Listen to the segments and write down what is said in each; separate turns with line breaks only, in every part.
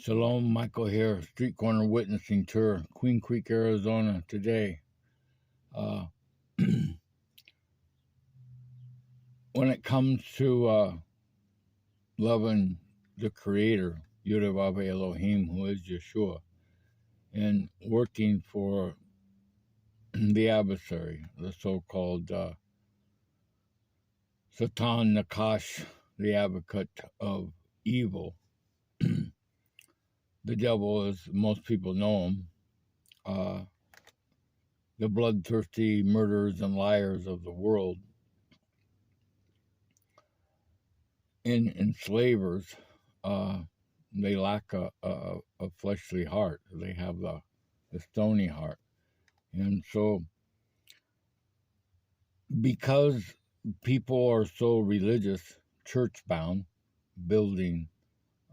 Shalom, Michael here, Street Corner Witnessing Tour, Queen Creek, Arizona, today. When it comes to loving the Creator, Yudavave Elohim, who is Yeshua, and working for the adversary, the so-called Satan Nakash, the advocate of evil. The devil, as most people know him, the bloodthirsty murderers and liars of the world, and enslavers. They lack a fleshly heart. They have the stony heart. And so, because people are so religious, church-bound, building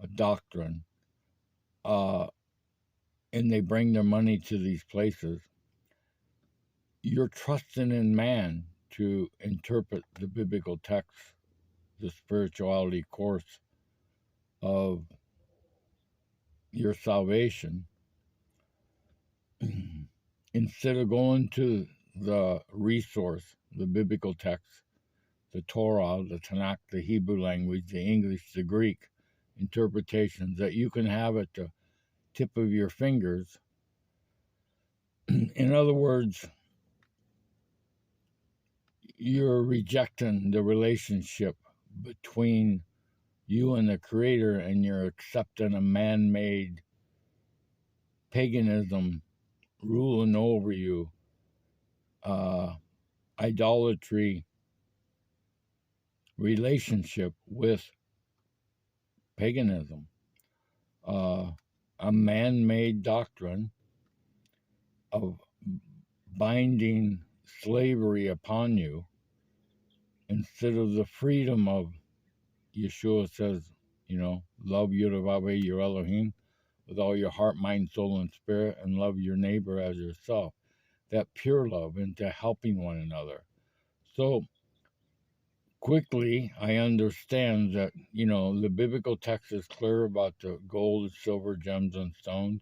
a doctrine, and they bring their money to these places, you're trusting in man to interpret the biblical text, the spirituality course of your salvation, instead of going to the resource, the biblical text, the Torah, the Tanakh, the Hebrew language, the English, the Greek interpretations that you can have at the tip of your fingers. In other words, you're rejecting the relationship between you and the Creator, and you're accepting a man-made paganism ruling over you, idolatry relationship with paganism, a man-made doctrine of binding slavery upon you instead of the freedom of Yeshua says, love Yudavave, your Elohim, with all your heart, mind, soul, and spirit, and love your neighbor as yourself. That pure love into helping one another. So quickly, I understand that, the biblical text is clear about the gold, silver, gems, and stones.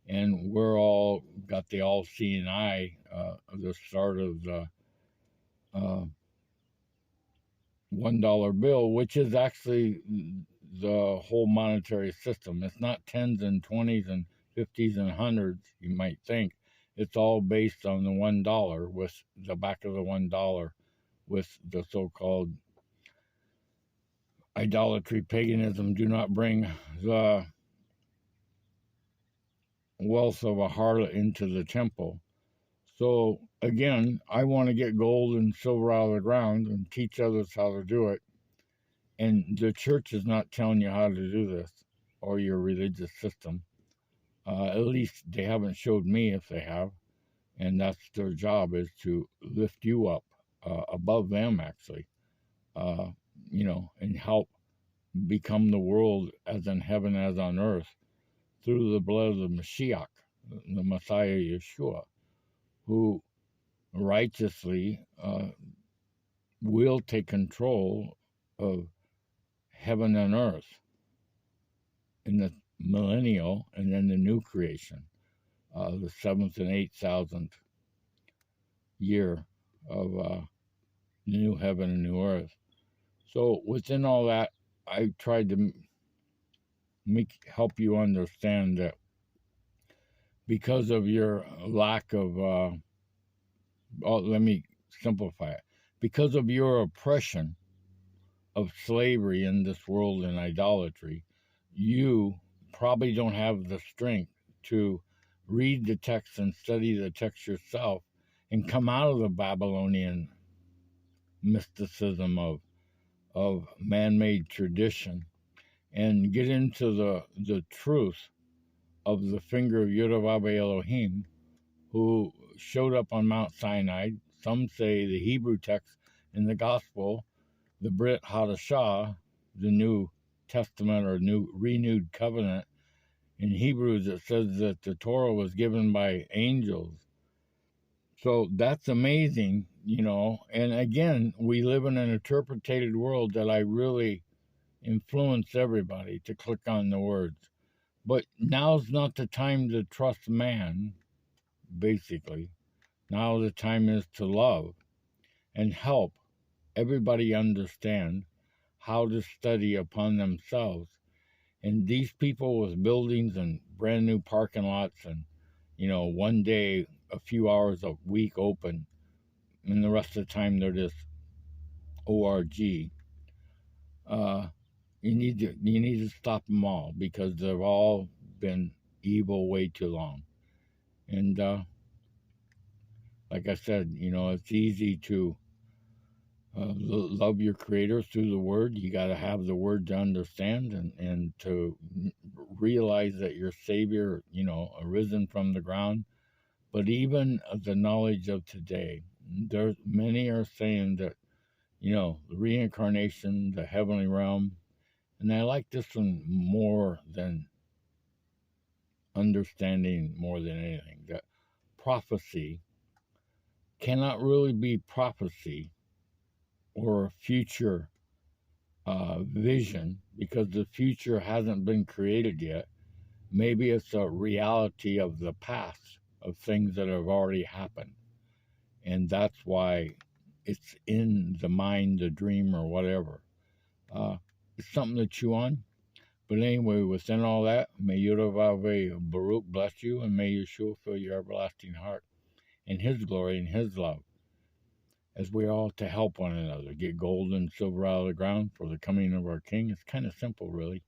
And we're all got the all-seeing eye, the start of the $1 bill, which is actually the whole monetary system. It's not tens and twenties and fifties and hundreds, you might think. It's all based on the $1, with the back of the $1, with the so-called idolatry, paganism. Do not bring the wealth of a harlot into the temple. So again, I want to get gold and silver out of the ground and teach others how to do it. And the church is not telling you how to do this, or your religious system. At least they haven't showed me if they have. And that's their job, is to lift you up above them, actually, and help become the world as in heaven as on earth through the blood of the Mashiach, the Messiah Yeshua, who righteously will take control of heaven and earth in the millennial and then the new creation, the 7th and 8,000th year of the new heaven and new earth. So within all that, I tried to help you understand that because of your lack of, let me simplify it, because of your oppression of slavery in this world and idolatry, you probably don't have the strength to read the text and study the text yourself and come out of the Babylonian mysticism of man-made tradition and get into the truth of the finger of Yudavave Elohim, who showed up on Mount Sinai. Some say the Hebrew text in the Gospel, the Brit Hadashah, the New Testament or new renewed covenant. In Hebrews, it says that the Torah was given by angels. So that's amazing, And again, we live in an interpreted world that I really influence everybody to click on the words. But now's not the time to trust man, basically. Now the time is to love and help everybody understand how to study upon themselves. And these people with buildings and brand new parking lots and, one day, a few hours a week open, and the rest of the time they're just ORG. Uh, you need to stop them all because they've all been evil way too long. And like I said, it's easy to love your creator through the word. You got to have the word to understand and to realize that your savior, arisen from the ground. But even the knowledge of today, there many are saying that, the reincarnation, the heavenly realm, and I like this one more than understanding, more than anything, that prophecy cannot really be prophecy or a future vision because the future hasn't been created yet. Maybe it's a reality of the past, of things that have already happened. And that's why it's in the mind, the dream, or whatever. It's something to chew on. But anyway, within all that, may Yudavave Baruch bless you, and may Yeshua fill your everlasting heart in His glory and His love, as we are all to help one another get gold and silver out of the ground for the coming of our King. It's kind of simple, really.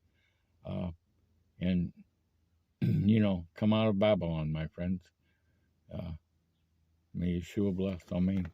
And, come out of Babylon, my friends. May Yeshua bless. Amen.